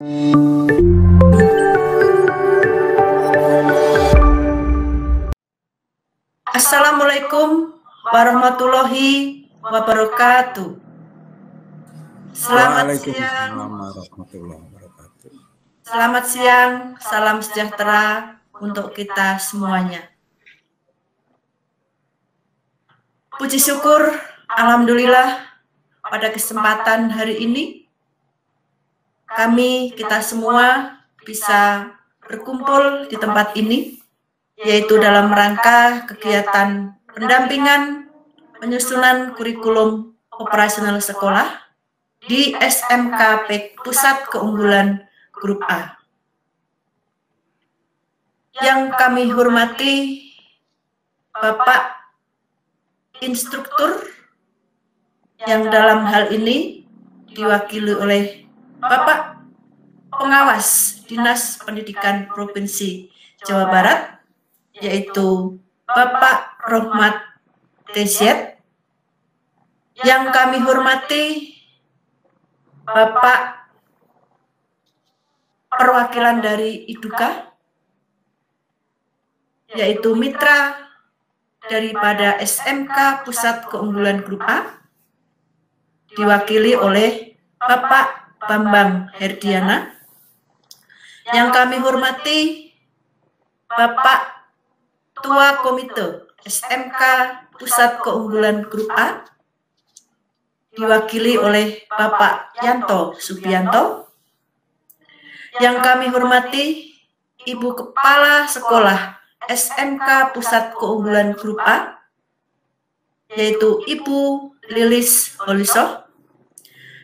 Assalamualaikum warahmatullahi wabarakatuh. Selamat siang. Selamat siang, salam sejahtera untuk kita semuanya. Puji syukur, alhamdulillah, pada kesempatan hari ini kita semua bisa berkumpul di tempat ini, yaitu dalam rangka kegiatan pendampingan penyusunan kurikulum operasional sekolah di SMK Pusat Keunggulan Grup A. Yang kami hormati Bapak Instruktur, yang dalam hal ini diwakili oleh Bapak Pengawas Dinas Pendidikan Provinsi Jawa Barat, yaitu Bapak Rohmat TZ. Yang kami hormati Bapak perwakilan dari IDUKA, yaitu mitra daripada SMK Pusat Keunggulan Grup A, diwakili oleh Bapak Bambang Herdiana. Yang kami hormati Bapak Ketua Komite SMK Pusat Keunggulan Grup A, diwakili oleh Bapak Yanto Subianto. Yang kami hormati Ibu Kepala Sekolah SMK Pusat Keunggulan Grup A, yaitu Ibu Lilis Holisoh.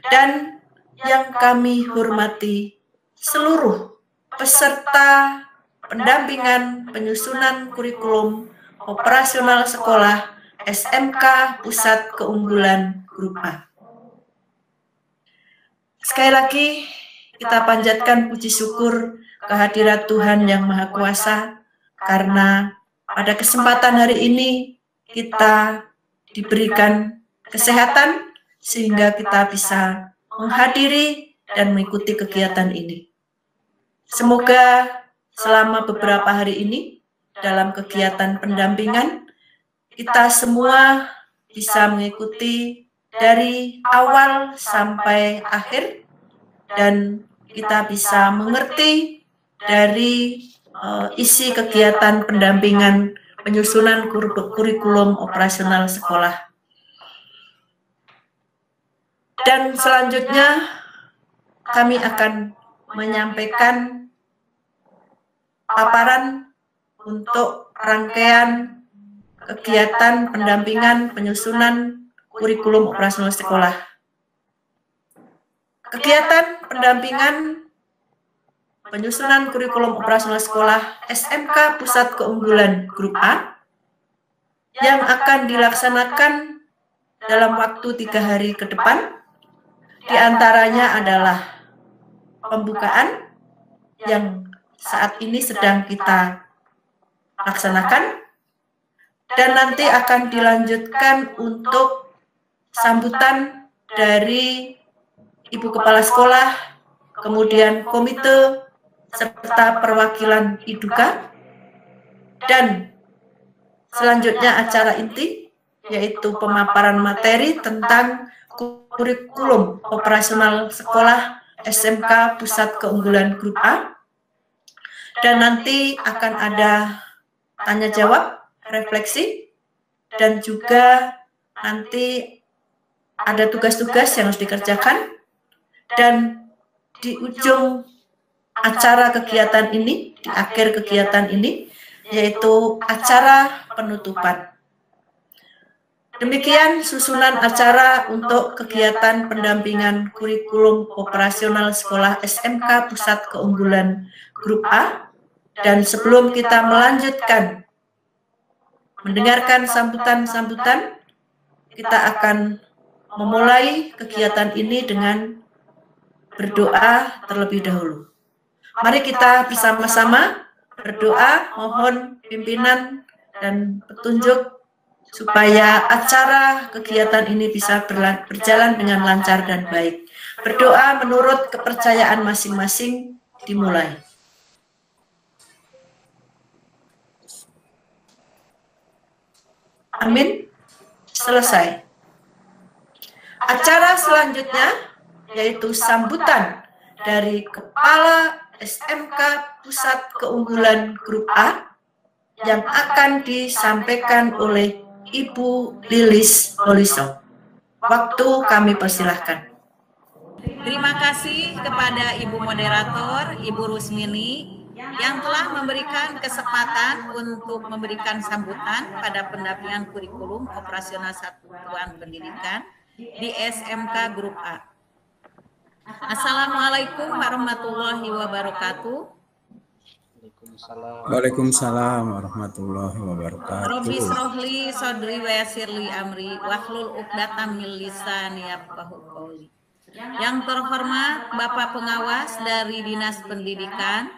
Dan yang kami hormati seluruh peserta pendampingan penyusunan kurikulum operasional sekolah SMK Pusat Keunggulan Grup A. Sekali lagi kita panjatkan puji syukur kehadirat Tuhan Yang Maha Kuasa, karena pada kesempatan hari ini kita diberikan kesehatan sehingga kita bisa menghadiri dan mengikuti kegiatan ini. Semoga selama beberapa hari ini dalam kegiatan pendampingan kita semua bisa mengikuti dari awal sampai akhir, dan kita bisa mengerti dari isi kegiatan pendampingan penyusunan kurikulum operasional sekolah. Dan selanjutnya kami akan menyampaikan paparan untuk rangkaian kegiatan pendampingan penyusunan kurikulum operasional sekolah. Kegiatan pendampingan penyusunan kurikulum operasional sekolah SMK Pusat Keunggulan Grup A yang akan dilaksanakan dalam waktu 3 hari ke depan, diantaranya adalah pembukaan yang saat ini sedang kita laksanakan, dan nanti akan dilanjutkan untuk sambutan dari Ibu Kepala Sekolah, kemudian komite, serta perwakilan IDUKA, dan selanjutnya acara inti, yaitu pemaparan materi tentang kurikulum operasional sekolah SMK Pusat Keunggulan Grup A, dan nanti akan ada tanya jawab, refleksi, dan juga nanti ada tugas-tugas yang harus dikerjakan. Dan di ujung acara kegiatan ini, di akhir kegiatan ini, yaitu acara penutupan. Demikian susunan acara untuk kegiatan pendampingan kurikulum operasional sekolah SMK Pusat Keunggulan Grup A. Dan sebelum kita melanjutkan mendengarkan sambutan-sambutan, kita akan memulai kegiatan ini dengan berdoa terlebih dahulu. Mari kita bersama-sama berdoa, mohon pimpinan dan petunjuk supaya acara kegiatan ini bisa berjalan dengan lancar dan baik. Berdoa menurut kepercayaan masing-masing dimulai. Amin. Selesai. Acara selanjutnya yaitu sambutan dari Kepala SMK Pusat Keunggulan Grup A yang akan disampaikan oleh Ibu Lilis Holiso. Waktu kami persilahkan. Terima kasih kepada Ibu Moderator, Ibu Rusmini, yang telah memberikan kesempatan untuk memberikan sambutan pada pendampingan kurikulum operasional satuan pendidikan di SMK Grup A. Assalamualaikum warahmatullahi wabarakatuh. Waalaikumsalam warahmatullahi wabarakatuh. Robbi srohli sodri wa yassirli amri wahlul uqdatam min lisani yafqahu qouli. Yang terhormat Bapak Pengawas dari Dinas Pendidikan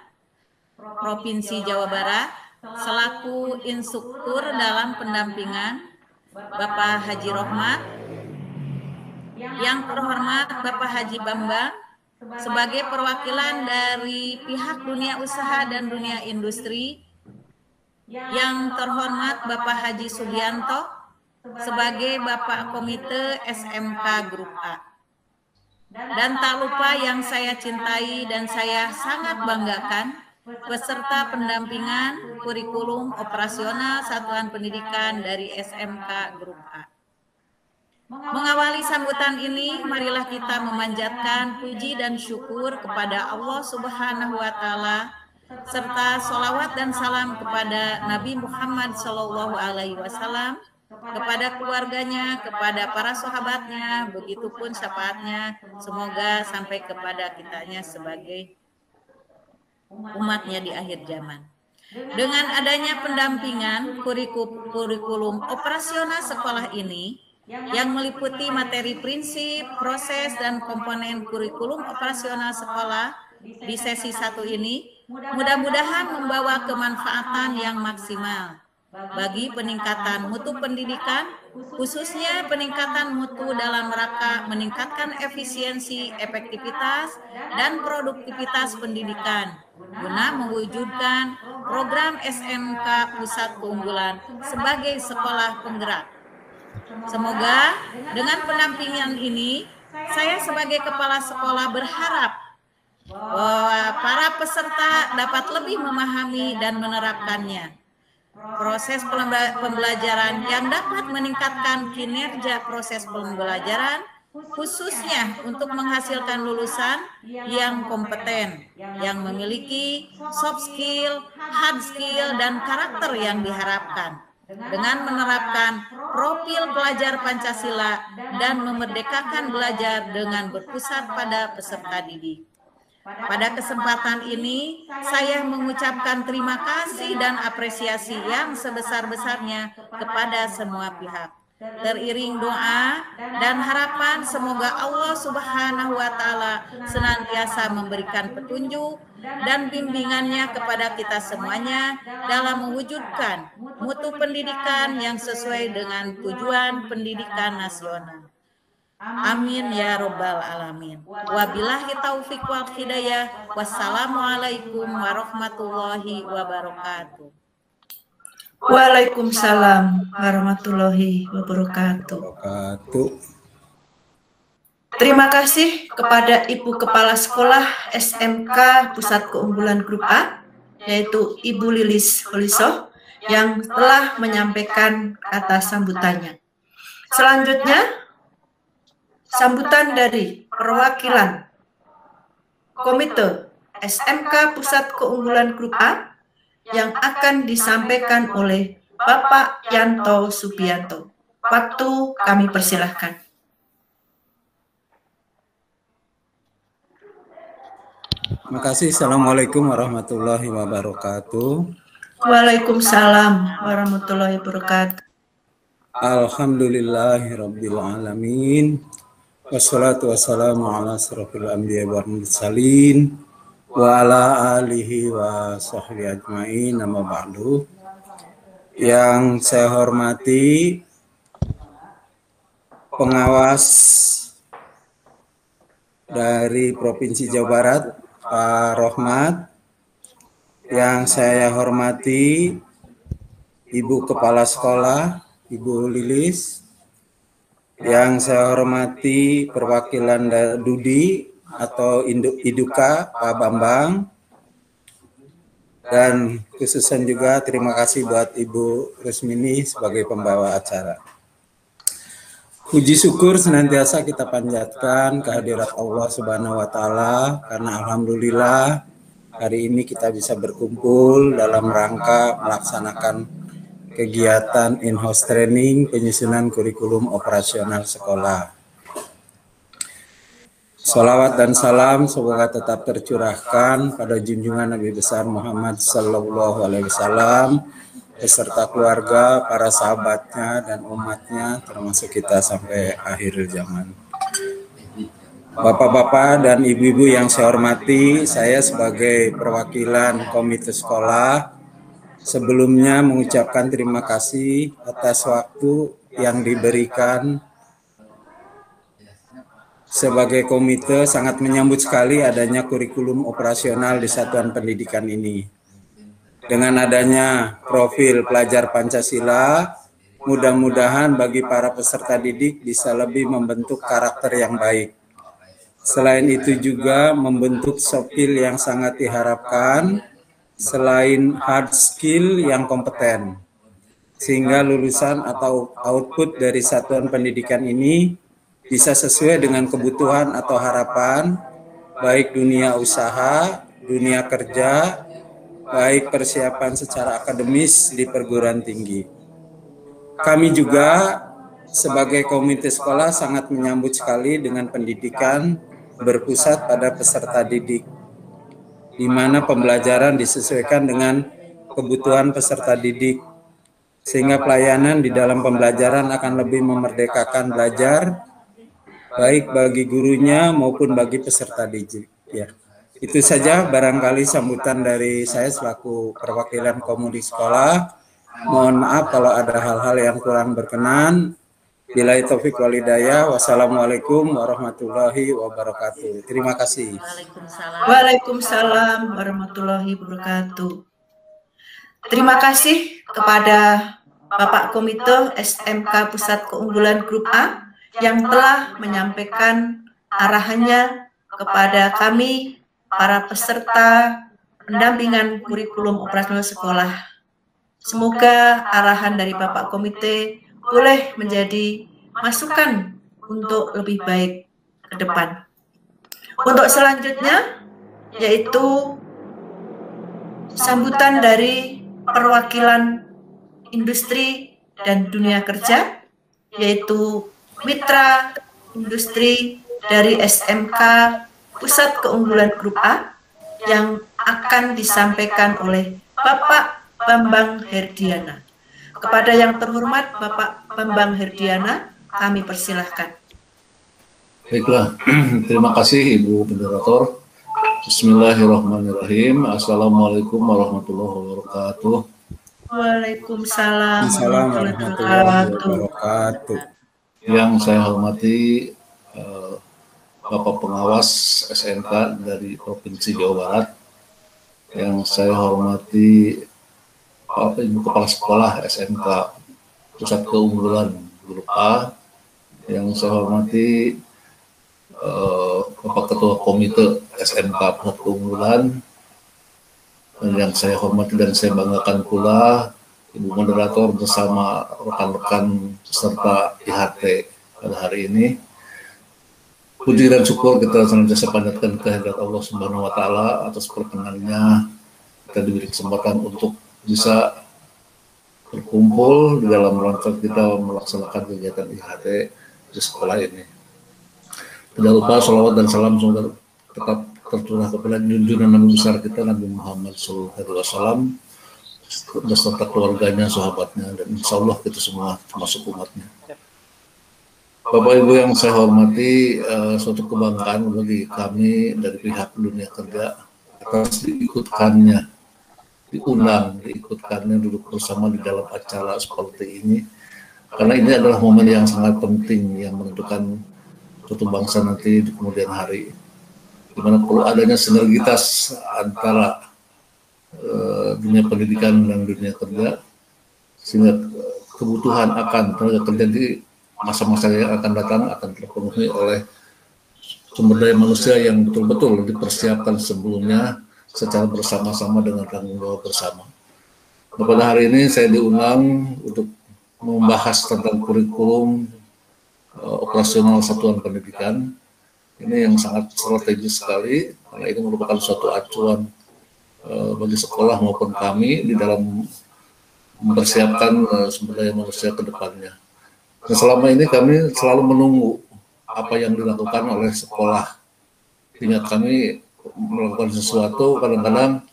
Provinsi Jawa Barat selaku instruktur dalam pendampingan Bapak Haji Rohmat, yang terhormat Bapak Haji Bambang sebagai perwakilan dari pihak dunia usaha dan dunia industri, yang terhormat Bapak Haji Subianto sebagai Bapak Komite SMK Grup A. Dan tak lupa yang saya cintai dan saya sangat banggakan, peserta pendampingan kurikulum operasional satuan pendidikan dari SMK Grup A. Mengawali sambutan ini, marilah kita memanjatkan puji dan syukur kepada Allah Subhanahu wa Ta'ala, serta sholawat dan salam kepada Nabi Muhammad Shallallahu Alaihi Wasallam, kepada keluarganya, kepada para sahabatnya, begitupun syafaatnya, semoga sampai kepada kitanya sebagai umatnya di akhir zaman. Dengan adanya pendampingan kurikulum operasional sekolah ini, yang meliputi materi prinsip, proses, dan komponen kurikulum operasional sekolah di sesi 1 ini, mudah-mudahan membawa kemanfaatan yang maksimal bagi peningkatan mutu pendidikan, khususnya peningkatan mutu dalam rangka meningkatkan efisiensi, efektivitas, dan produktivitas pendidikan, guna mewujudkan program SMK Pusat Keunggulan sebagai sekolah penggerak. Semoga dengan pendampingan ini, saya sebagai kepala sekolah berharap bahwa para peserta dapat lebih memahami dan menerapkannya. Proses pembelajaran yang dapat meningkatkan kinerja proses pembelajaran, khususnya untuk menghasilkan lulusan yang kompeten, yang memiliki soft skill, hard skill, dan karakter yang diharapkan, dengan menerapkan profil pelajar Pancasila dan memerdekakan belajar dengan berpusat pada peserta didik. Pada kesempatan ini, saya mengucapkan terima kasih dan apresiasi yang sebesar-besarnya kepada semua pihak. Teriring doa dan harapan semoga Allah Subhanahu wa Ta'ala senantiasa memberikan petunjuk dan bimbingannya kepada kita semuanya dalam mewujudkan mutu pendidikan yang sesuai dengan tujuan pendidikan nasional. Amin ya robbal alamin. Wabillahi taufiq wal hidayah. Wassalamualaikum warahmatullahi wabarakatuh. Waalaikumsalam warahmatullahi wabarakatuh. Terima kasih kepada Ibu Kepala Sekolah SMK Pusat Keunggulan Grup A, yaitu Ibu Lilis Holiso, yang telah menyampaikan kata sambutannya. Selanjutnya, sambutan dari perwakilan Komite SMK Pusat Keunggulan Grup A yang akan disampaikan oleh Bapak Yanto Subianto. Waktu kami persilahkan. Terima kasih. Assalamualaikum warahmatullahi wabarakatuh. Waalaikumsalam warahmatullahi wabarakatuh. Alhamdulillahirabbil alamin. Wassalatu wassalamu ala asrofil anbiya wal mursalin wa ala alihi wa sahbihi ajmain, amma ba'du. Yang saya hormati pengawas dari Provinsi Jawa Barat, Pak Rohmat. Yang saya hormati Ibu Kepala Sekolah, Ibu Lilis. Yang saya hormati perwakilan Dudi atau Iduka, Pak Bambang. Dan khususan juga terima kasih buat Ibu Rusmini sebagai pembawa acara. Puji syukur senantiasa kita panjatkan kehadirat Allah Subhanahu wa Ta'ala, karena alhamdulillah hari ini kita bisa berkumpul dalam rangka melaksanakan kegiatan in-house training penyusunan kurikulum operasional sekolah. Salawat dan salam semoga tetap tercurahkan pada junjungan Nabi besar Muhammad Sallallahu Alaihi Wasallam beserta keluarga, para sahabatnya dan umatnya, termasuk kita sampai akhir zaman. Bapak-bapak dan ibu-ibu yang saya hormati, saya sebagai perwakilan komite sekolah sebelumnya mengucapkan terima kasih atas waktu yang diberikan. Sebagai komite sangat menyambut sekali adanya kurikulum operasional di satuan pendidikan ini. Dengan adanya profil pelajar Pancasila, mudah-mudahan bagi para peserta didik bisa lebih membentuk karakter yang baik. Selain itu juga membentuk soft skill yang sangat diharapkan, selain hard skill yang kompeten. Sehingga lulusan atau output dari satuan pendidikan ini bisa sesuai dengan kebutuhan atau harapan, baik dunia usaha, dunia kerja, baik persiapan secara akademis di perguruan tinggi. Kami juga sebagai komite sekolah sangat menyambut sekali dengan pendidikan berpusat pada peserta didik, di mana pembelajaran disesuaikan dengan kebutuhan peserta didik, sehingga pelayanan di dalam pembelajaran akan lebih memerdekakan belajar, baik bagi gurunya maupun bagi peserta didik. Ya, itu saja barangkali sambutan dari saya selaku perwakilan komudi sekolah. Mohon maaf kalau ada hal-hal yang kurang berkenan. Billahi taufik wal hidayah. Wassalamualaikum warahmatullahi wabarakatuh. Terima kasih. Waalaikumsalam warahmatullahi wabarakatuh. Terima kasih kepada Bapak Komite SMK Pusat Keunggulan Grup A yang telah menyampaikan arahannya kepada kami, para peserta pendampingan kurikulum operasional sekolah. Semoga arahan dari Bapak Komite boleh menjadi masukan untuk lebih baik ke depan. Untuk selanjutnya, yaitu sambutan dari perwakilan industri dan dunia kerja, yaitu mitra industri dari SMK Pusat Keunggulan Grup A yang akan disampaikan oleh Bapak Bambang Herdiana. Kepada yang terhormat Bapak Bambang Herdiana, kami persilahkan. Baiklah, terima kasih Ibu Moderator. Bismillahirrahmanirrahim. Assalamualaikum warahmatullahi wabarakatuh. Waalaikumsalam warahmatullahi wabarakatuh. Yang saya hormati Bapak Pengawas SMK dari Provinsi Jawa Barat. Yang saya hormati Bapak Ibu Kepala Sekolah SMK Pusat Keunggulan Grup A. Yang saya hormati Bapak Ketua Komite SMK Pusat Keunggulan. Dan yang saya hormati dan saya banggakan pula Ibu Moderator bersama rekan-rekan peserta IHT pada hari ini. Puji dan syukur kita senantiasa panjatkan kehadirat Allah Subhanahu wa Ta'ala atas perkenannya kita diberi kesempatan untuk bisa berkumpul di dalam rangka kita melaksanakan kegiatan IHT di sekolah ini. Tidak lupa sholawat dan salam semoga tetap tercurah kepada junjungan Nabi besar kita Nabi Muhammad SAW beserta keluarganya, sahabatnya, dan insya Allah kita semua termasuk umatnya. Bapak Ibu yang saya hormati, suatu kebanggaan bagi kami dari pihak dunia kerja atas diikutkannya duduk bersama di dalam acara seperti ini, karena ini adalah momen yang sangat penting yang menentukan suatu bangsa nanti di kemudian hari, di mana perlu adanya sinergitas antara dunia pendidikan dan dunia kerja, sehingga kebutuhan akan tenaga kerja di masa-masa yang akan datang akan terpenuhi oleh sumber daya manusia yang betul-betul dipersiapkan sebelumnya secara bersama-sama dengan tanggung jawab bersama. Nah, pada hari ini saya diundang untuk membahas tentang kurikulum operasional satuan pendidikan. Ini yang sangat strategis sekali, karena ini merupakan suatu acuan bagi sekolah maupun kami di dalam mempersiapkan sumber daya manusia ke depannya. Nah, selama ini kami selalu menunggu apa yang dilakukan oleh sekolah. Ingat, kami melakukan sesuatu kadang-kadang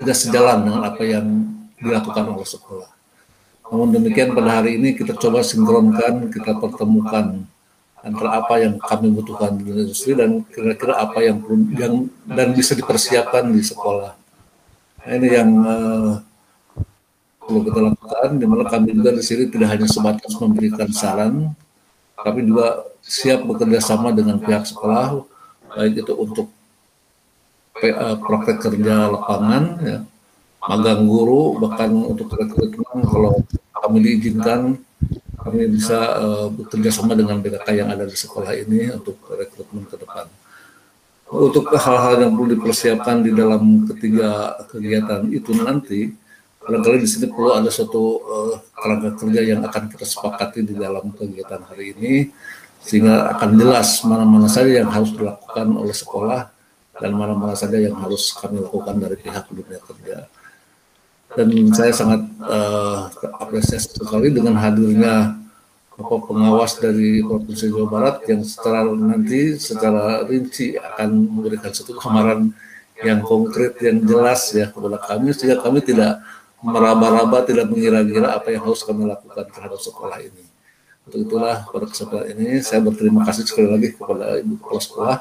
tidak sejalan dengan apa yang dilakukan oleh sekolah. Namun demikian pada hari ini kita coba sinkronkan, kita pertemukan antara apa yang kami butuhkan di industri dan kira-kira apa yang perlu dan bisa dipersiapkan di sekolah. Nah, ini yang perlu kita lakukan, di mana kami juga di sini tidak hanya sebatas memberikan saran, tapi juga siap bekerja sama dengan pihak sekolah, baik itu untuk praktek kerja lapangan, ya, magang guru, bahkan untuk rekrutmen kalau kami diizinkan, kami bisa bekerja sama dengan BKK yang ada di sekolah ini untuk rekrutmen ke depan. Untuk hal-hal yang perlu dipersiapkan di dalam ketiga kegiatan itu nanti, barangkali di sini perlu ada suatu kerangka kerja yang akan kita sepakati di dalam kegiatan hari ini, sehingga akan jelas mana-mana saja yang harus dilakukan oleh sekolah dan mana-mana saja yang harus kami lakukan dari pihak dunia kerja. Dan saya sangat apresiasi sekali dengan hadirnya Bapak pengawas dari Provinsi Jawa Barat yang secara rinci akan memberikan satu gambaran yang konkret, yang jelas ya kepada kami, sehingga kami tidak meraba-raba, tidak mengira-gira apa yang harus kami lakukan terhadap sekolah ini. Untuk itulah pada kesempatan ini saya berterima kasih sekali lagi kepada Ibu Kepala Sekolah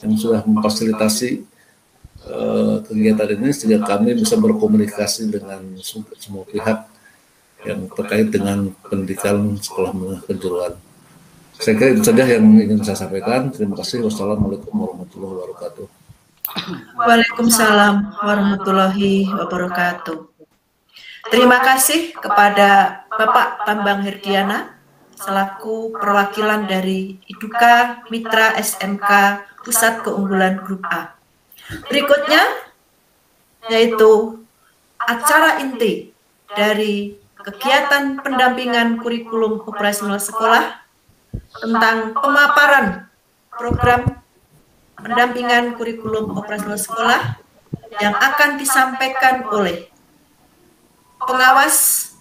yang sudah memfasilitasi kegiatan ini sehingga kami bisa berkomunikasi dengan semua pihak yang terkait dengan pendidikan sekolah menengah kejuruan. Saya kira itu saja yang ingin saya sampaikan. Terima kasih. Wassalamualaikum warahmatullahi wabarakatuh. Waalaikumsalam warahmatullahi wabarakatuh. Terima kasih kepada Bapak Bambang Herdiana selaku perwakilan dari Iduka Mitra SMK Pusat Keunggulan Grup A. Berikutnya yaitu acara inti dari kegiatan pendampingan kurikulum operasional sekolah tentang pemaparan program pendampingan kurikulum operasional sekolah yang akan disampaikan oleh pengawas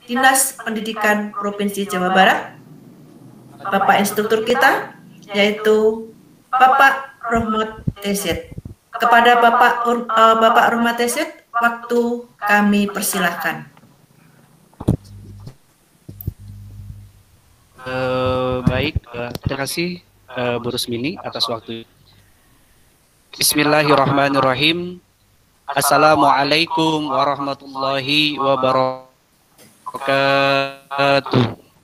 Dinas Pendidikan Provinsi Jawa Barat, Bapak Instruktur kita, yaitu Bapak Rohmat Teset. Kepada Bapak Rohmat Teset, waktu kami persilahkan. Baik, terima kasih Bu Rusmini atas waktu. Bismillahirrahmanirrahim. Assalamualaikum warahmatullahi wabarakatuh.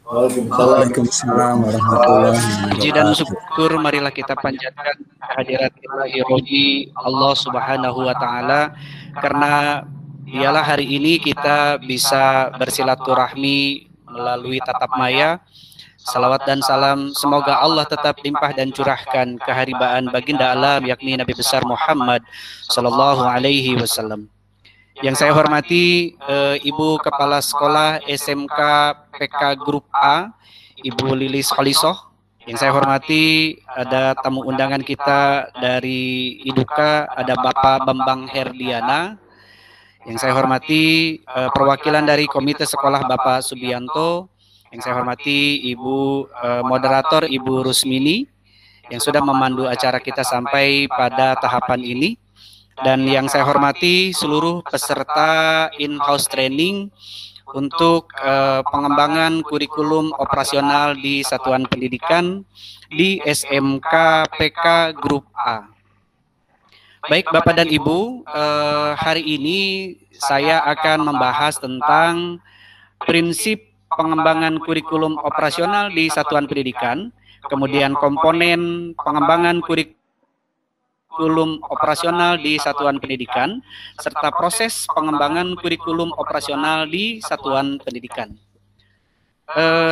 Waalaikumsalam warahmatullahi wabarakatuh. Puji dan syukur marilah kita panjatkan kehadirat ilahi rohi Allah Subhanahu wa taala, karena dialah hari ini kita bisa bersilaturahmi melalui tatap maya. Salawat dan salam semoga Allah tetap limpah dan curahkan keharibaan baginda alam yakni Nabi besar Muhammad sallallahu alaihi wasallam. Yang saya hormati Ibu Kepala Sekolah SMK PK Grup A, Ibu Lilis Kholisoh. Yang saya hormati ada tamu undangan kita dari Iduka, ada Bapak Bambang Herdiana. Yang saya hormati perwakilan dari Komite Sekolah Bapak Subianto. Yang saya hormati Ibu moderator Ibu Rusmini yang sudah memandu acara kita sampai pada tahapan ini. Dan yang saya hormati seluruh peserta in-house training untuk pengembangan kurikulum operasional di Satuan Pendidikan di SMK PK Grup A. Baik Bapak dan Ibu, hari ini saya akan membahas tentang prinsip pengembangan kurikulum operasional di Satuan Pendidikan, kemudian komponen pengembangan kurikulum operasional di satuan pendidikan, serta proses pengembangan kurikulum operasional di satuan pendidikan.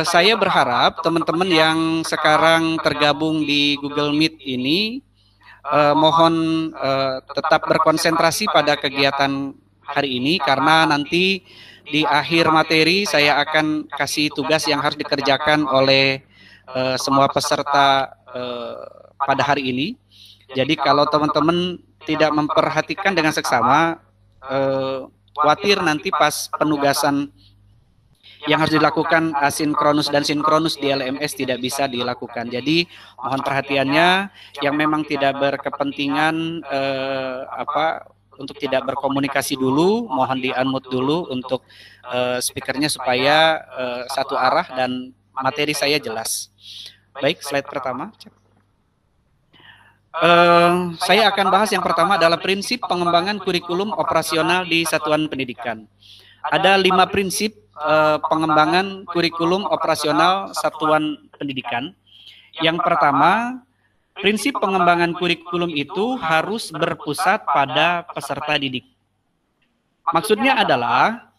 Saya berharap teman-teman yang sekarang tergabung di Google Meet ini mohon tetap berkonsentrasi pada kegiatan hari ini, karena nanti di akhir materi saya akan kasih tugas yang harus dikerjakan oleh semua peserta pada hari ini. Jadi kalau teman-teman tidak memperhatikan dengan seksama, khawatir nanti pas penugasan yang harus dilakukan asinkronus dan sinkronus di LMS tidak bisa dilakukan. Jadi mohon perhatiannya, yang memang tidak berkepentingan untuk tidak berkomunikasi dulu, mohon di-unmute dulu untuk speakernya supaya satu arah dan materi saya jelas. Baik, slide pertama. Saya akan bahas yang pertama adalah prinsip pengembangan kurikulum operasional di satuan pendidikan. Ada 5 prinsip pengembangan kurikulum operasional satuan pendidikan. Yang pertama, prinsip pengembangan kurikulum itu harus berpusat pada peserta didik. Maksudnya adalah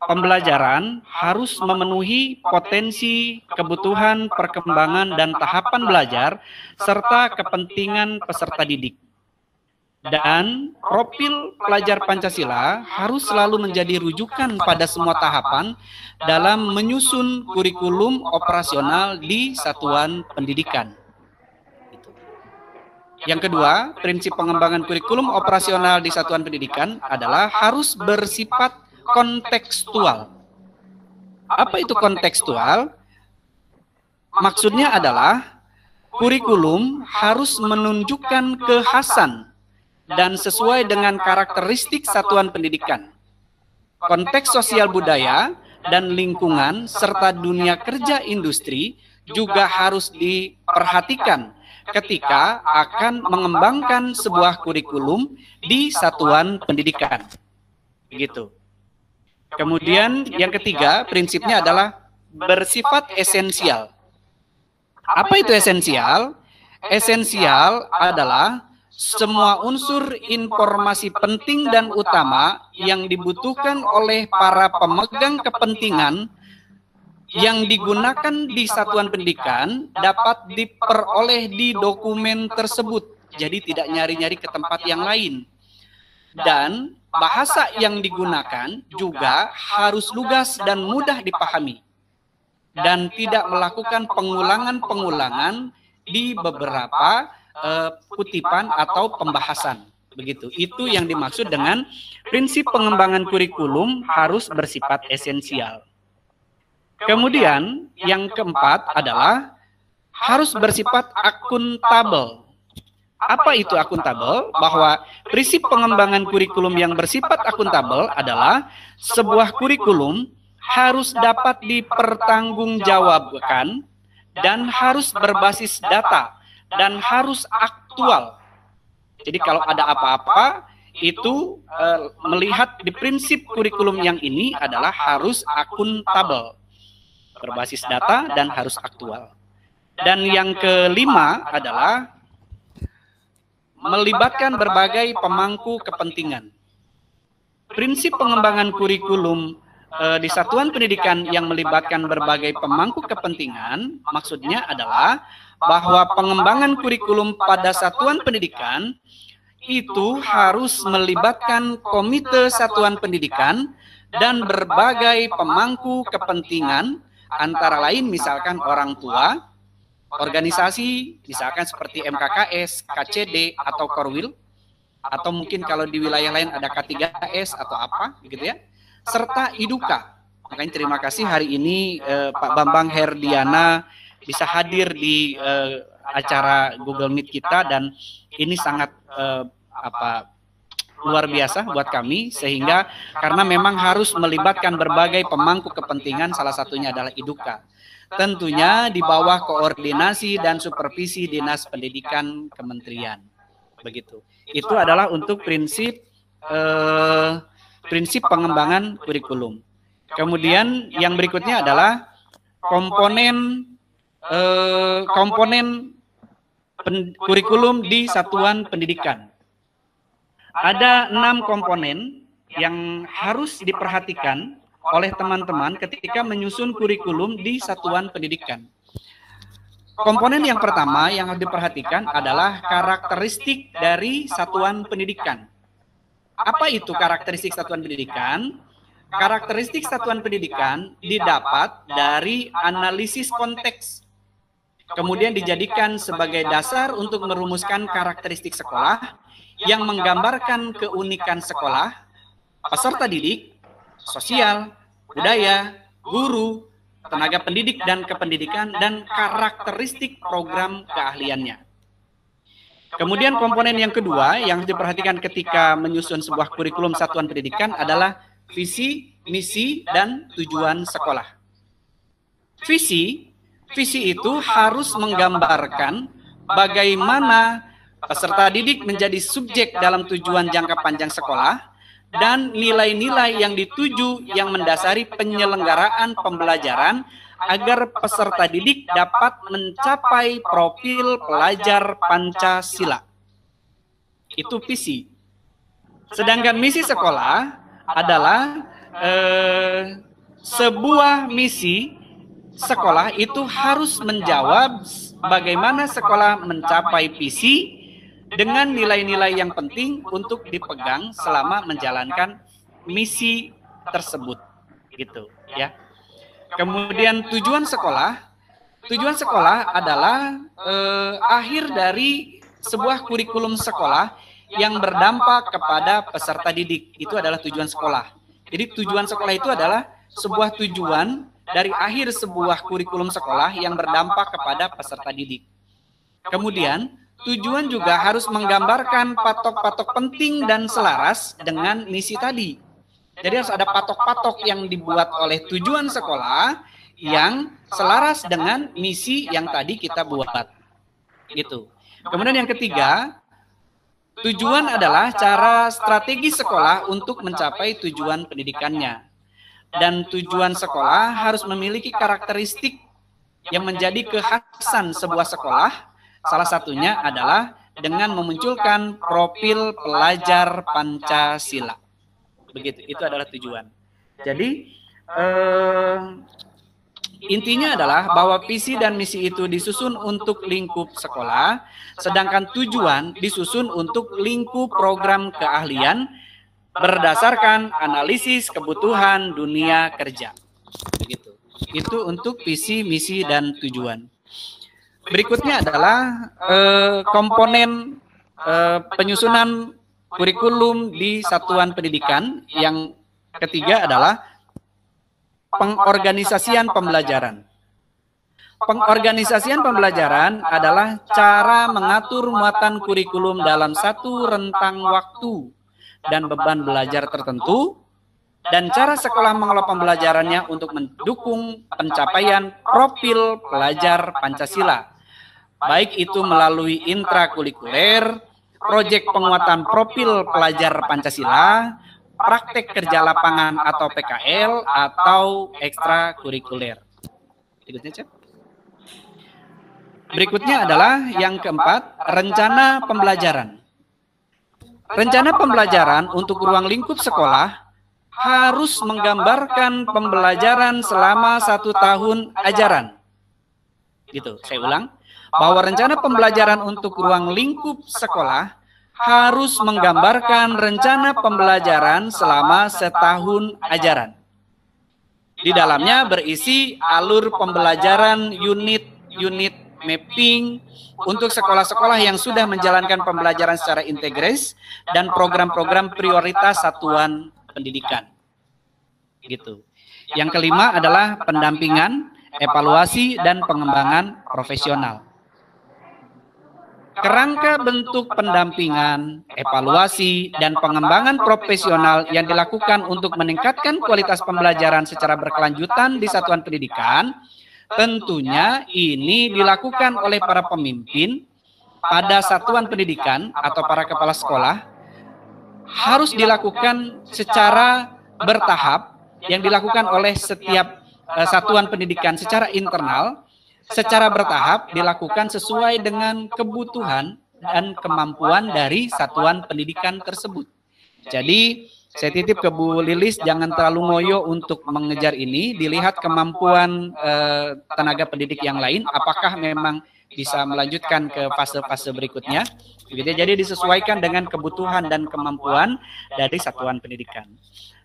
pembelajaran harus memenuhi potensi, kebutuhan, perkembangan, dan tahapan belajar, serta kepentingan peserta didik. Dan profil pelajar Pancasila harus selalu menjadi rujukan pada semua tahapan dalam menyusun kurikulum operasional di satuan pendidikan. Yang kedua, prinsip pengembangan kurikulum operasional di satuan pendidikan adalah harus bersifat kontekstual. Apa itu kontekstual? Maksudnya adalah kurikulum harus menunjukkan kekhasan dan sesuai dengan karakteristik satuan pendidikan, konteks sosial budaya dan lingkungan, serta dunia kerja industri juga harus diperhatikan ketika akan mengembangkan sebuah kurikulum di satuan pendidikan. Begitu. Kemudian yang ketiga, prinsipnya adalah bersifat esensial. Apa itu esensial? Esensial adalah semua unsur informasi penting dan utama yang dibutuhkan oleh para pemegang kepentingan yang digunakan di satuan pendidikan dapat diperoleh di dokumen tersebut. Jadi tidak nyari-nyari ke tempat yang lain. Dan bahasa yang digunakan juga harus lugas dan mudah dipahami. Dan tidak melakukan pengulangan-pengulangan di beberapa kutipan atau pembahasan. Begitu. Itu yang dimaksud dengan prinsip pengembangan kurikulum harus bersifat esensial. Kemudian yang keempat adalah harus bersifat akuntabel. Apa itu akuntabel? Bahwa prinsip pengembangan kurikulum yang bersifat akuntabel adalah sebuah kurikulum harus dapat dipertanggungjawabkan dan harus berbasis data dan harus aktual. Jadi kalau ada apa-apa itu melihat di prinsip kurikulum yang ini adalah harus akuntabel, berbasis data dan harus aktual. Dan yang kelima adalah melibatkan berbagai pemangku kepentingan. Prinsip pengembangan kurikulum di satuan pendidikan yang melibatkan berbagai pemangku kepentingan maksudnya adalah bahwa pengembangan kurikulum pada satuan pendidikan itu harus melibatkan komite satuan pendidikan dan berbagai pemangku kepentingan, antara lain misalkan orang tua, organisasi misalkan seperti MKKS, KCD atau Korwil, atau mungkin kalau di wilayah lain ada K3S atau apa gitu ya, serta IDUKA. Makanya terima kasih hari ini Pak Bambang Herdiana bisa hadir di acara Google Meet kita, dan ini sangat luar biasa buat kami, sehingga karena memang harus melibatkan berbagai pemangku kepentingan, salah satunya adalah IDUKA. Tentunya di bawah koordinasi dan supervisi Dinas Pendidikan Kementerian. Begitu. Itu adalah untuk prinsip pengembangan kurikulum. Kemudian yang berikutnya adalah komponen komponen kurikulum di satuan pendidikan. Ada 6 komponen yang harus diperhatikan oleh teman-teman ketika menyusun kurikulum di satuan pendidikan. Komponen yang pertama yang harus diperhatikan adalah karakteristik dari satuan pendidikan. Apa itu karakteristik satuan pendidikan? Karakteristik satuan pendidikan didapat dari analisis konteks, kemudian dijadikan sebagai dasar untuk merumuskan karakteristik sekolah yang menggambarkan keunikan sekolah, peserta didik, sosial, budaya, guru, tenaga pendidik dan kependidikan, dan karakteristik program keahliannya. Kemudian komponen yang kedua yang harus diperhatikan ketika menyusun sebuah kurikulum satuan pendidikan adalah visi, misi, dan tujuan sekolah. Visi itu harus menggambarkan bagaimana peserta didik menjadi subjek dalam tujuan jangka panjang sekolah dan nilai-nilai yang dituju yang mendasari penyelenggaraan pembelajaran agar peserta didik dapat mencapai profil pelajar Pancasila. Itu visi. Sedangkan misi sekolah adalah sebuah misi sekolah itu harus menjawab bagaimana sekolah mencapai visi dengan nilai-nilai yang penting untuk dipegang selama menjalankan misi tersebut, gitu ya. Kemudian tujuan sekolah adalah akhir dari sebuah kurikulum sekolah yang berdampak kepada peserta didik. Itu adalah tujuan sekolah. Jadi tujuan sekolah itu adalah sebuah tujuan dari akhir sebuah kurikulum sekolah yang berdampak kepada peserta didik. Kemudian tujuan juga harus menggambarkan patok-patok penting dan selaras dengan misi tadi. Jadi harus ada patok-patok yang dibuat oleh tujuan sekolah yang selaras dengan misi yang tadi kita buat. Gitu. Kemudian yang ketiga, tujuan adalah cara strategi sekolah untuk mencapai tujuan pendidikannya. Dan tujuan sekolah harus memiliki karakteristik yang menjadi kekhasan sebuah sekolah. Salah satunya adalah dengan memunculkan profil pelajar Pancasila. Begitu, itu adalah tujuan. Jadi intinya adalah bahwa visi dan misi itu disusun untuk lingkup sekolah, sedangkan tujuan disusun untuk lingkup program keahlian berdasarkan analisis kebutuhan dunia kerja. Begitu. Itu untuk visi, misi, dan tujuan. Berikutnya adalah komponen penyusunan kurikulum di satuan pendidikan. Yang ketiga adalah pengorganisasian pembelajaran. Pengorganisasian pembelajaran adalah cara mengatur muatan kurikulum dalam satu rentang waktu dan beban belajar tertentu, dan cara sekolah mengelola pembelajarannya untuk mendukung pencapaian profil pelajar Pancasila, baik itu melalui intrakurikuler, proyek penguatan profil pelajar Pancasila, praktek kerja lapangan atau PKL, atau ekstrakurikuler. Berikutnya adalah yang keempat, rencana pembelajaran. Rencana pembelajaran untuk ruang lingkup sekolah harus menggambarkan pembelajaran selama 1 tahun ajaran. Gitu, saya ulang, bahwa rencana pembelajaran untuk ruang lingkup sekolah harus menggambarkan rencana pembelajaran selama 1 tahun ajaran. Di dalamnya berisi alur pembelajaran unit-unit mapping untuk sekolah-sekolah yang sudah menjalankan pembelajaran secara integris dan program-program prioritas satuan pendidikan. Gitu. Yang kelima adalah pendampingan, evaluasi, dan pengembangan profesional. Kerangka bentuk pendampingan, evaluasi, dan pengembangan profesional yang dilakukan untuk meningkatkan kualitas pembelajaran secara berkelanjutan di satuan pendidikan, tentunya ini dilakukan oleh para pemimpin pada satuan pendidikan atau para kepala sekolah, harus dilakukan secara bertahap yang dilakukan oleh setiap satuan pendidikan secara internal secara bertahap dilakukan sesuai dengan kebutuhan dan kemampuan dari satuan pendidikan tersebut. Jadi saya titip ke Bu Lilis, jangan terlalu ngoyo untuk mengejar ini, dilihat kemampuan tenaga pendidik yang lain, apakah memang bisa melanjutkan ke fase-fase berikutnya. Jadi disesuaikan dengan kebutuhan dan kemampuan dari satuan pendidikan.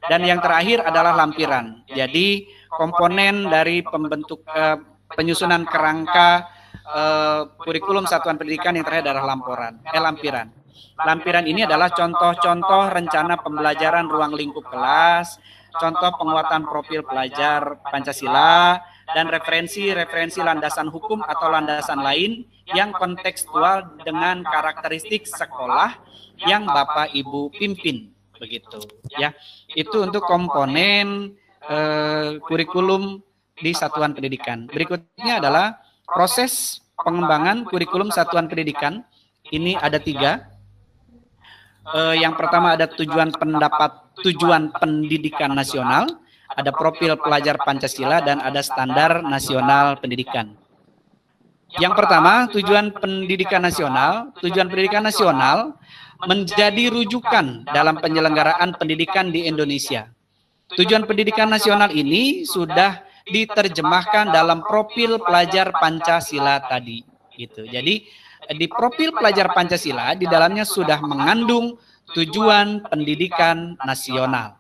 Dan yang terakhir adalah lampiran. Jadi komponen dari penyusunan kerangka kurikulum satuan pendidikan yang terakhir adalah lampiran. Lampiran ini adalah contoh-contoh rencana pembelajaran ruang lingkup kelas, contoh penguatan profil pelajar Pancasila, dan referensi landasan hukum atau landasan lain yang kontekstual dengan karakteristik sekolah yang Bapak Ibu pimpin, begitu ya. Itu untuk komponen kurikulum di satuan pendidikan. Berikutnya adalah proses pengembangan kurikulum satuan pendidikan. Ini ada 3. Yang pertama ada tujuan pendidikan nasional, ada profil pelajar Pancasila, dan ada standar nasional pendidikan. Yang pertama, tujuan pendidikan nasional. Tujuan pendidikan nasional menjadi rujukan dalam penyelenggaraan pendidikan di Indonesia. Tujuan pendidikan nasional ini sudah diterjemahkan dalam profil pelajar Pancasila tadi. Gitu. Jadi di profil pelajar Pancasila di dalamnya sudah mengandung tujuan pendidikan nasional.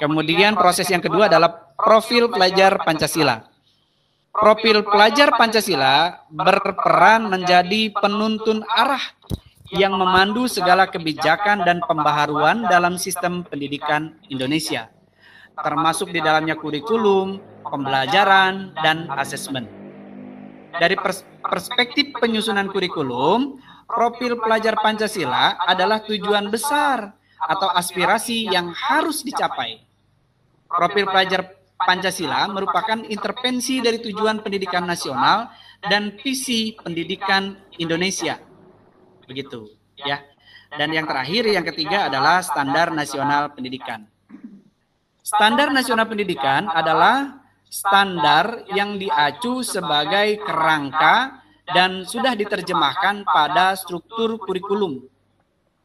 Kemudian proses yang kedua adalah profil pelajar Pancasila. Profil pelajar Pancasila berperan menjadi penuntun arah yang memandu segala kebijakan dan pembaharuan dalam sistem pendidikan Indonesia, termasuk di dalamnya kurikulum, pembelajaran, dan asesmen. Dari perspektif penyusunan kurikulum, profil pelajar Pancasila adalah tujuan besar atau aspirasi yang harus dicapai. Profil pelajar Pancasila merupakan intervensi dari tujuan pendidikan nasional dan visi pendidikan Indonesia. Begitu, ya. Dan yang terakhir, yang ketiga adalah standar nasional pendidikan. Standar nasional pendidikan adalah standar yang diacu sebagai kerangka dan sudah diterjemahkan pada struktur kurikulum,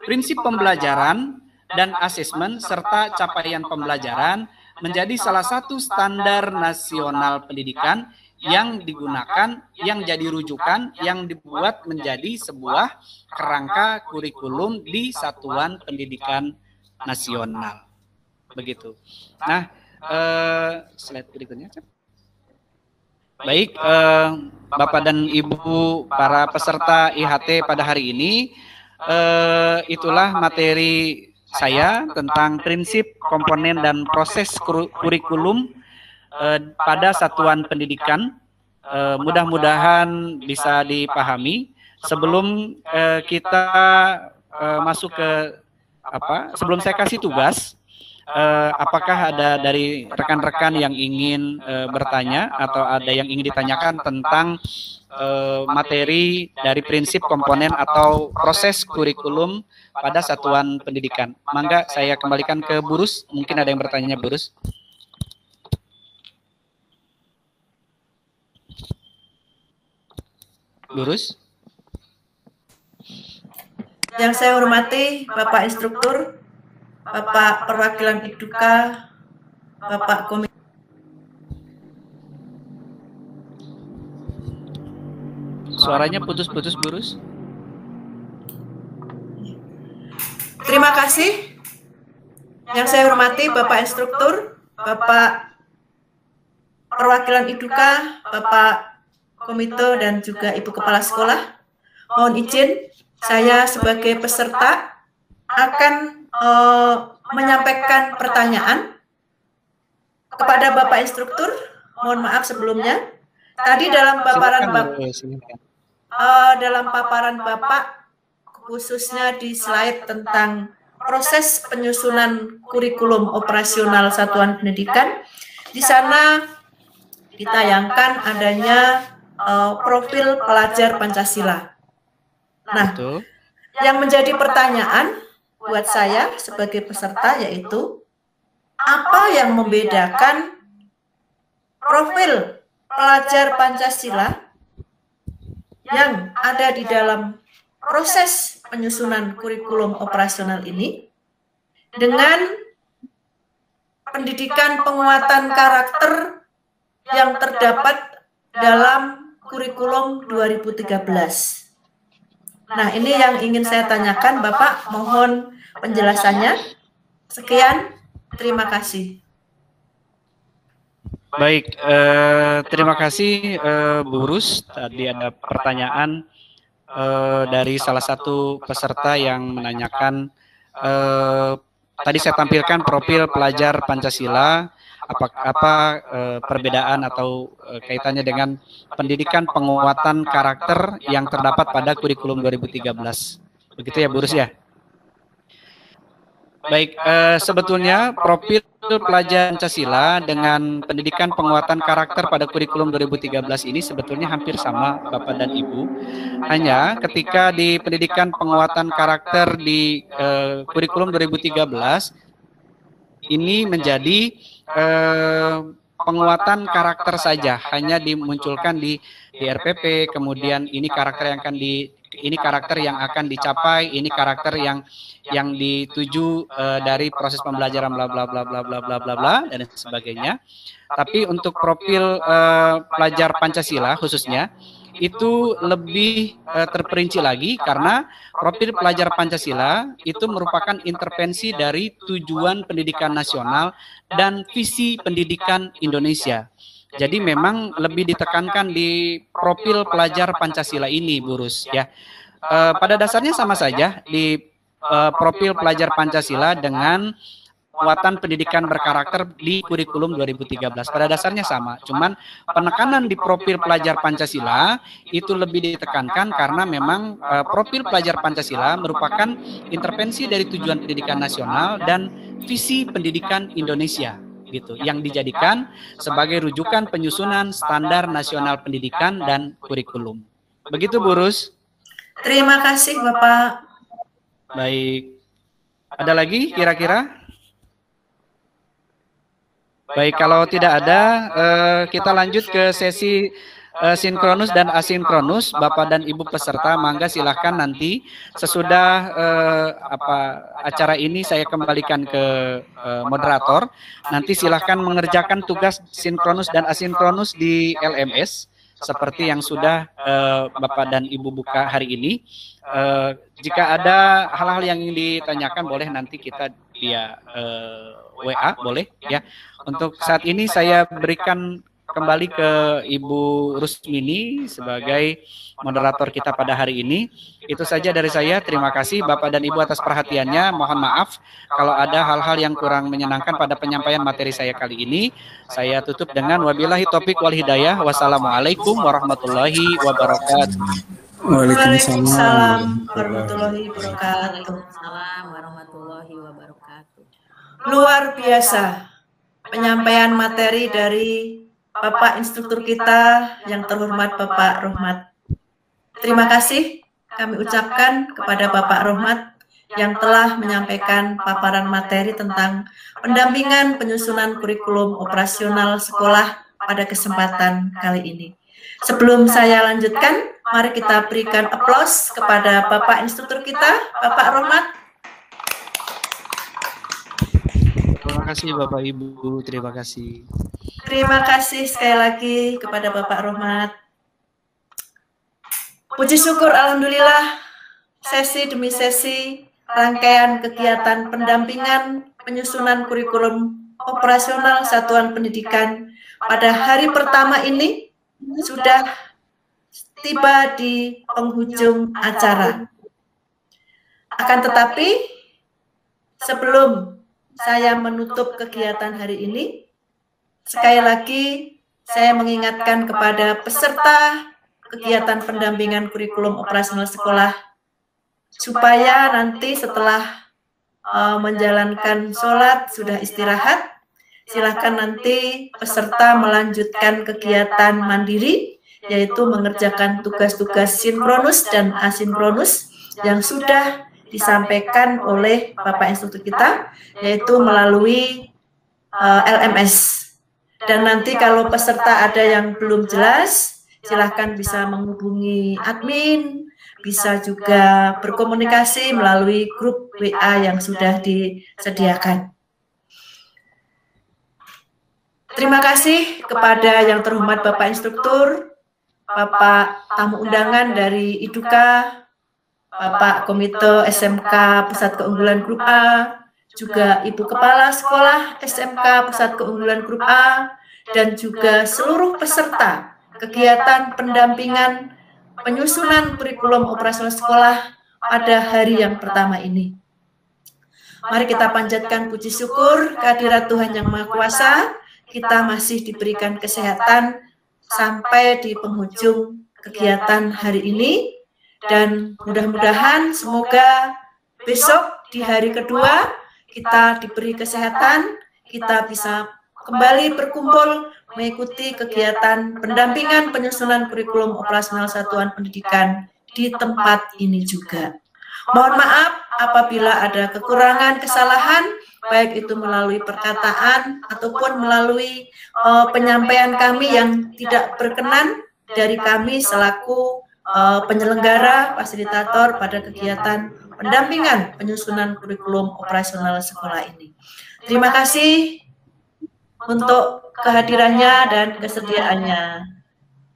prinsip pembelajaran dan asesmen serta capaian pembelajaran menjadi salah satu standar nasional pendidikan yang digunakan, yang jadi rujukan, yang dibuat menjadi sebuah kerangka kurikulum di satuan pendidikan nasional. Begitu. Nah, slide berikutnya. Baik, Bapak dan Ibu para peserta IHT pada hari ini, itulah materi saya tentang prinsip, komponen, dan proses kurikulum pada satuan pendidikan. Mudah-mudahan bisa dipahami. Sebelum kita masuk ke sebelum saya kasih tugas, apakah ada dari rekan-rekan yang ingin bertanya atau ada yang ingin ditanyakan tentang materi dari prinsip, komponen, atau proses kurikulum pada satuan pendidikan? Mangga saya kembalikan ke Burus. Mungkin ada yang bertanya, Burus. Burus. Yang saya hormati Bapak Instruktur, Bapak Perwakilan Iduka, Bapak Komite. Suaranya putus-putus, Burus. Terima kasih. Yang saya hormati Bapak Instruktur, Bapak Perwakilan Iduka, Bapak Komite, dan juga Ibu Kepala Sekolah. Mohon izin, saya sebagai peserta akan menyampaikan pertanyaan kepada Bapak Instruktur. Mohon maaf sebelumnya. Tadi dalam paparan Bapak, khususnya di slide tentang proses penyusunan kurikulum operasional satuan pendidikan, di sana ditayangkan adanya profil pelajar Pancasila. Nah, yang menjadi pertanyaan buat saya sebagai peserta yaitu apa yang membedakan profil pelajar Pancasila yang ada di dalam proses penyusunan kurikulum operasional ini dengan pendidikan penguatan karakter yang terdapat dalam kurikulum 2013. Nah, ini yang ingin saya tanyakan, Bapak. Mohon penjelasannya. Sekian, terima kasih. Baik, terima kasih Bu Rus. Tadi ada pertanyaan dari salah satu peserta yang menanyakan, tadi saya tampilkan profil pelajar Pancasila, apa perbedaan atau kaitannya dengan pendidikan penguatan karakter yang terdapat pada kurikulum 2013. Begitu ya Bu Rus ya? Baik, sebetulnya profil pelajar Pancasila dengan pendidikan penguatan karakter pada kurikulum 2013 ini sebetulnya hampir sama Bapak dan Ibu. Hanya ketika di pendidikan penguatan karakter di kurikulum 2013 ini menjadi penguatan karakter saja, hanya dimunculkan di RPP, kemudian ini karakter yang akan dicapai, ini karakter yang dituju dari proses pembelajaran bla bla bla bla bla bla bla bla dan sebagainya. Tapi untuk profil pelajar Pancasila khususnya itu lebih terperinci lagi, karena profil pelajar Pancasila itu merupakan intervensi dari tujuan pendidikan nasional dan visi pendidikan Indonesia. Jadi memang lebih ditekankan di profil pelajar Pancasila ini, Bu Rus, ya. Pada dasarnya sama saja di profil pelajar Pancasila dengan penguatan pendidikan berkarakter di kurikulum 2013. Pada dasarnya sama, cuman penekanan di profil pelajar Pancasila itu lebih ditekankan karena memang profil pelajar Pancasila merupakan intervensi dari tujuan pendidikan nasional dan visi pendidikan Indonesia, gitu, yang dijadikan sebagai rujukan penyusunan standar nasional pendidikan dan kurikulum. Begitu Bu Rus. Terima kasih Bapak. Baik. Ada lagi kira-kira? Baik, kalau tidak ada, kita lanjut ke sesi sinkronus dan asinkronus. Bapak dan Ibu peserta, mangga silahkan nanti sesudah acara ini saya kembalikan ke moderator. Nanti silahkan mengerjakan tugas sinkronus dan asinkronus di LMS seperti yang sudah Bapak dan Ibu buka hari ini. Jika ada hal-hal yang ingin ditanyakan, boleh nanti kita via WA, boleh ya. Untuk saat ini saya berikan kembali ke Ibu Rusmini sebagai moderator kita pada hari ini. Itu saja dari saya. Terima kasih Bapak dan Ibu atas perhatiannya. Mohon maaf kalau ada hal-hal yang kurang menyenangkan pada penyampaian materi saya kali ini. Saya tutup dengan wabillahi taufik wal hidayah. Wassalamualaikum warahmatullahi wabarakatuh. Waalaikumsalam warahmatullahi wabarakatuh. Waalaikumsalam warahmatullahi wabarakatuh. Luar biasa penyampaian materi dari Bapak instruktur kita yang terhormat Bapak Rohmat. Terima kasih kami ucapkan kepada Bapak Rohmat yang telah menyampaikan paparan materi tentang pendampingan penyusunan kurikulum operasional sekolah pada kesempatan kali ini. Sebelum saya lanjutkan, mari kita berikan aplaus kepada Bapak instruktur kita, Bapak Rohmat. Terima kasih Bapak Ibu, terima kasih. Terima kasih sekali lagi kepada Bapak Rohmat. Puji syukur Alhamdulillah, sesi demi sesi rangkaian kegiatan pendampingan penyusunan kurikulum operasional satuan pendidikan pada hari pertama ini sudah tiba di penghujung acara. Akan tetapi, sebelum saya menutup kegiatan hari ini, sekali lagi saya mengingatkan kepada peserta kegiatan pendampingan kurikulum operasional sekolah supaya nanti setelah menjalankan sholat sudah istirahat, silakan nanti peserta melanjutkan kegiatan mandiri, yaitu mengerjakan tugas-tugas sinkronus dan asinkronus yang sudah disampaikan oleh Bapak instruktur kita, yaitu melalui LMS. Dan nanti kalau peserta ada yang belum jelas, silahkan bisa menghubungi admin, bisa juga berkomunikasi melalui grup WA yang sudah disediakan. Terima kasih kepada yang terhormat Bapak Instruktur, Bapak tamu undangan dari IDUKA, Bapak Komite SMK Pusat Keunggulan Grup A, juga Ibu Kepala Sekolah SMK Pusat Keunggulan Grup A, dan juga seluruh peserta kegiatan pendampingan penyusunan kurikulum operasional sekolah pada hari yang pertama ini. Mari kita panjatkan puji syukur kehadirat Tuhan Yang Maha Kuasa, kita masih diberikan kesehatan sampai di penghujung kegiatan hari ini, dan mudah-mudahan semoga besok di hari kedua kita diberi kesehatan, kita bisa kembali berkumpul mengikuti kegiatan pendampingan penyusunan kurikulum operasional satuan pendidikan di tempat ini juga. Mohon maaf apabila ada kekurangan, kesalahan, baik itu melalui perkataan ataupun melalui penyampaian kami yang tidak berkenan dari kami selaku penyelenggara, fasilitator pada kegiatan pendampingan penyusunan kurikulum operasional sekolah ini. Terima kasih untuk kehadirannya dan kesediaannya.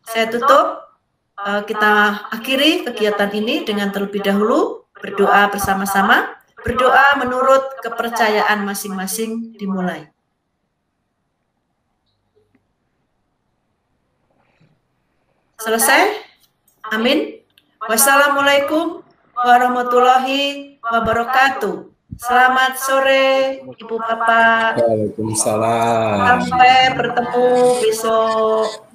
Saya tutup, kita akhiri kegiatan ini dengan terlebih dahulu berdoa bersama-sama. Berdoa menurut kepercayaan masing-masing dimulai. Selesai? Amin. Wassalamualaikum warahmatullahi wabarakatuh. Selamat sore, Ibu Bapak. Waalaikumsalam. Sampai bertemu besok.